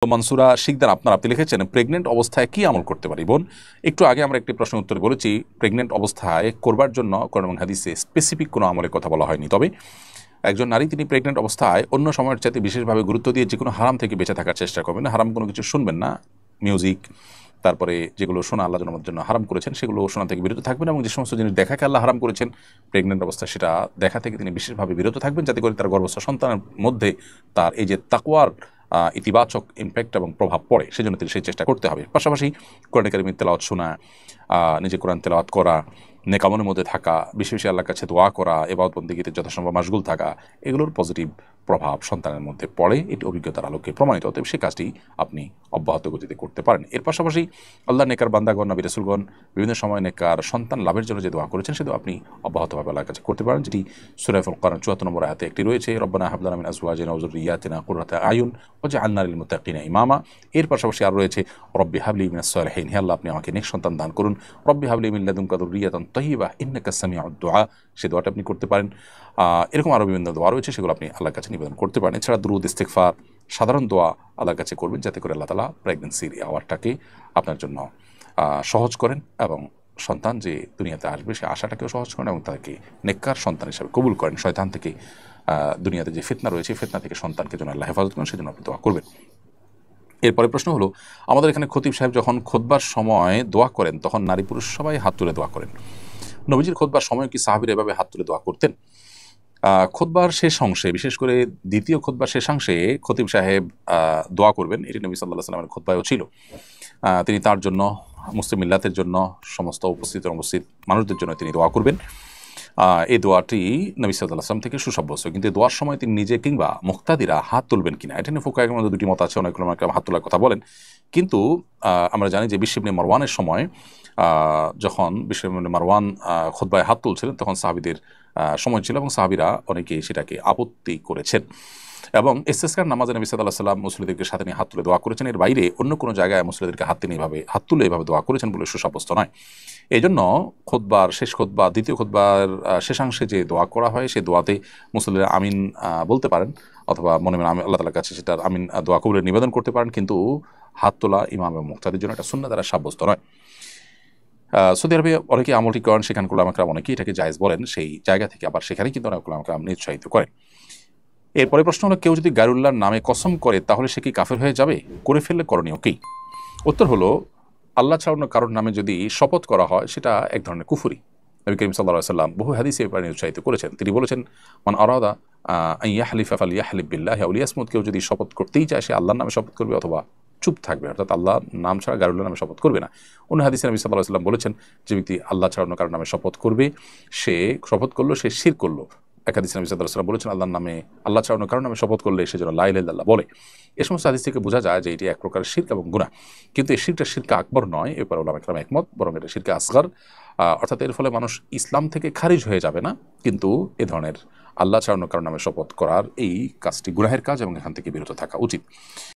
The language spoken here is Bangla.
মনসুরা শিকদার আপনি লিখেছেন প্রেগনেন্ট অবস্থায় কি আমল করতে পারি বোন। একটু আগে আমরা একটি প্রশ্নের উত্তর বলেছি প্রেগনেন্ট অবস্থায় করবার জন্য কোরআন এবং হাদিসে স্পেসিফিক কোনো আমলের কথা বলা হয়নি। তবে একজন নারী তিনি প্রেগনেন্ট অবস্থায় অন্য সময়ের চাইতে বিশেষভাবে গুরুত্ব দিয়ে যে কোনো হারাম থেকে বেঁচে থাকার চেষ্টা করবেন। হারাম কোনো কিছু শুনবেন না, মিউজিক, তারপরে যেগুলো শোনা আল্লাহ আমাদের জন্য হারাম করেছেন সেগুলো শোনা থেকে বিরত থাকবেন, এবং যে সমস্ত জিনিস দেখাকে আল্লাহ হারাম করেছেন প্রেগনেন্ট অবস্থায় সেটা দেখা থেকে তিনি বিশেষভাবে বিরত থাকবেন, যাতে করে তার গর্ভস্থ সন্তানের মধ্যে তার এই যে তাকওয়ার ইতিবাচক ইম্প্যাক্ট এবং প্রভাব পড়ে, সেজন্য তিনি সেই চেষ্টা করতে হবে। পাশাপাশি কোরআন কারীমের তেলাওয়াত শোনা, নিজে কোরআন তেলাওয়াত করা, নেকামনের মধ্যে থাকা, বেশি বেশি আল্লাহর কাছে দোয়া করা, ইবাদত বন্দেগীতে যথাসম্ভব মাশগুল থাকা, এগুলোর পজিটিভ প্রভাব সন্তানের মধ্যে পড়ে, এটি অভিজ্ঞতার আলোকে প্রমাণিত। অতএব সেই কাজটি আপনি অব্যাহত গতিতে করতে পারেন। এর পাশাপাশি আল্লাহ নেকার বান্দাগণ নবী রাসূলগণ বিভিন্ন সময় নেকার সন্তান লাভের জন্য যে দোয়া করেছেন সে দোয়া আপনি অব্যাহতভাবে আল্লাহর কাছে করতে পারেন, যেটি সূরা ফুরকান ৭৪ নম্বর আয়াতে একটি রয়েছে, রব্বানা হাব লানা মিন আজওয়াজিনা ওয়া যুররিয়াতিনা কুররাতা আয়ুন ওয়াজআলনা লিল মুত্তাকিনা ইমামা। এর পাশাপাশি আর রয়েছে রব্বি হাবলি মিনাস সালিহিন, হে আল্লাহ আপনি আমাকে নেক সন্তান দান করুন, রব্বি হাবলি মিন লাদুনকা যুররিয়াতান তাইয়্যিবা ইন্নাকা সামিউদ দুআ, সে দোয়াটা আপনি করতে পারেন। এরকম আরও বিভিন্ন দোয়া রয়েছে, সেগুলো আপনি আল্লাহর কাছে নিবেদন করতে পারেন। এছাড়া দুরূদ, ইস্তিগফার, সাধারণ দোয়া আল্লাহর কাছে করবেন, যাতে করে আল্লাহ তাআলা প্রেগন্যান্সির আওয়ারটাকে আপনার জন্য সহজ করেন, এবং সন্তান যে দুনিয়াতে আসবে সে আশাটাকেও সহজ করেন, এবং তাকে নেককার সন্তান হিসেবে কবুল করেন। শয়তান থেকে দুনিয়াতে যে ফিতনা রয়েছে ফিতনা থেকে সন্তানকে যেন আল্লাহ হেফাজত করেন, সেজন্য আপনি দোয়া করবেন। এরপরে প্রশ্ন হলো, আমাদের এখানে খতিব সাহেব যখন খুতবার সময় দোয়া করেন তখন নারী পুরুষ সবাই হাত তুলে দোয়া করেন। নবীজির খুতবার সময় কি সাহাবীরা এভাবে হাত তুলে দোয়া করতেন? খুতবার শেষ অংশে, বিশেষ করে দ্বিতীয় খুতবার শেষাংশে খতিব সাহেব দোয়া করবেন, এটি নবী সাল্লাল্লাহু আলাইহি ওয়াসাল্লামের খুতবায়ও ছিল। তিনি তার জন্য, মুসলিম মিল্লাতের জন্য, সমস্ত উপস্থিত মানুষদের জন্য তিনি দোয়া করবেন। এই দোয়াটি নবী সাল্লাল্লাহু আলাইহি ওয়াসাল্লাম থেকে সুসাব্যস্ত, কিন্তু দোয়ার সময় তিনি নিজে কিংবা মুক্তাদিরা হাত তুলবেন কিনা এটা নিয়ে ফুকাহাদের মধ্যে দুটি মত আছে। অনেক উলামা কেরাম হাত তোলার কথা বলেন, কিন্তু আমরা জানি যে বিশর ইবনে মারওয়ানের সময় যখন বিশর ইবনে মারওয়ান খুতবায় হাত তুলছিলেন তখন সাহাবীদের সময় ছিল, এবং সাহাবীরা অনেকেই সেটাকে আপত্তি করেছেন, এবং ইস্তিসকার নামাজে নবী সাল্লাল্লাহু আলাইহি ওয়াসাল্লাম মুসল্লিদেরকে সাথে নিয়ে হাত তুলে দোয়া করেছেন। এর বাইরে অন্য কোনো জায়গায় মুসল্লিদেরকে হাত তুলে এভাবে দোয়া করেছেন বলে সুসাব্যস্ত নয়। এই জন্য খুতবার শেষ খুতবা, দ্বিতীয় খুতবার শেষাংশে যে দোয়া করা হয় সেই দোয়াতে মুসল্লিরা আমিন বলতে পারেন, অথবা মনে মনে আল্লাহ তাআলার কাছে সেটার আমিন দোয়া কবুলের নিবেদন করতে পারেন, কিন্তু হাত তোলা ইমাম এবং মুক্তাদির জন্য এটা সুন্নাহ দ্বারা সাব্যস্ত নয়। সৌদি আরবে অনেকে আমলটি করেন, সেখানকার উলামা কেরাম অনেকেই এটাকে জায়েজ বলেন, সেই জায়গা থেকে আবার সেখানে কিন্তু অনেক উলামা কেরাম নিরুৎসাহিত করেন। এরপরে প্রশ্ন হলো, কেউ যদি গায়রুল্লাহর নামে কসম করে তাহলে সে কি কাফের হয়ে যাবে? করে ফেললে করণীয় কি? উত্তর হলো, আল্লাহ ছাড়া অন্য কারোর নামে যদি শপথ করা হয় সেটা এক ধরনের কুফরি। নবী করিম সাল্লাল্লাহু আলাইহি ওয়াসাল্লাম বহু হাদিসে এর উৎসাহিত করেছেন। তিনি বলেছেন, মান আরাদা আন ইয়াহলিফা ফালইয়াহলিফ বিল্লাহি আও লিয়াসমুত, কেউ যদি শপথ করতেই চায় সে আল্লাহর নামে শপথ করবে অথবা চুপ থাকবে, অর্থাৎ আল্লাহর নাম ছাড়া গায়রুল্লাহর নামে শপথ করবে না। অন্য হাদিসে নবী সাল্লাল্লাহু আলাইহি ওয়াসাল্লাম বলেছেন, যে ব্যক্তি আল্লাহ ছাড়া অন্য কারোর নামে শপথ করবে সে শপথ করলো সে শিরক করলো। এক হাদিসে নবী সাল্লাল্লাহু আলাইহি ওয়াসাল্লাম বলেছেন, আল্লাহ ছাড়া অন্য কারোর নামে শপথ করলে সে যেন লা ইলাহা ইল্লাল্লাহ বলে। এই সমস্ত হাদিস থেকে বোঝা যায় যে এটি এক প্রকার শিরক এবং গুনাহ, কিন্তু এই শিরকটা শিরকে আকবর নয়, এরপর উলামা কেরাম একমত, বরং এটা শিরকে আসগর। অর্থাৎ এর ফলে মানুষ ইসলাম থেকে খারিজ হয়ে যাবে না, কিন্তু এ ধরনের আল্লাহ ছাড়া অন্য কারোর নামে শপথ করার এই কাজটি গুনাহের কাজ, এবং এখান থেকে বিরত থাকা উচিত।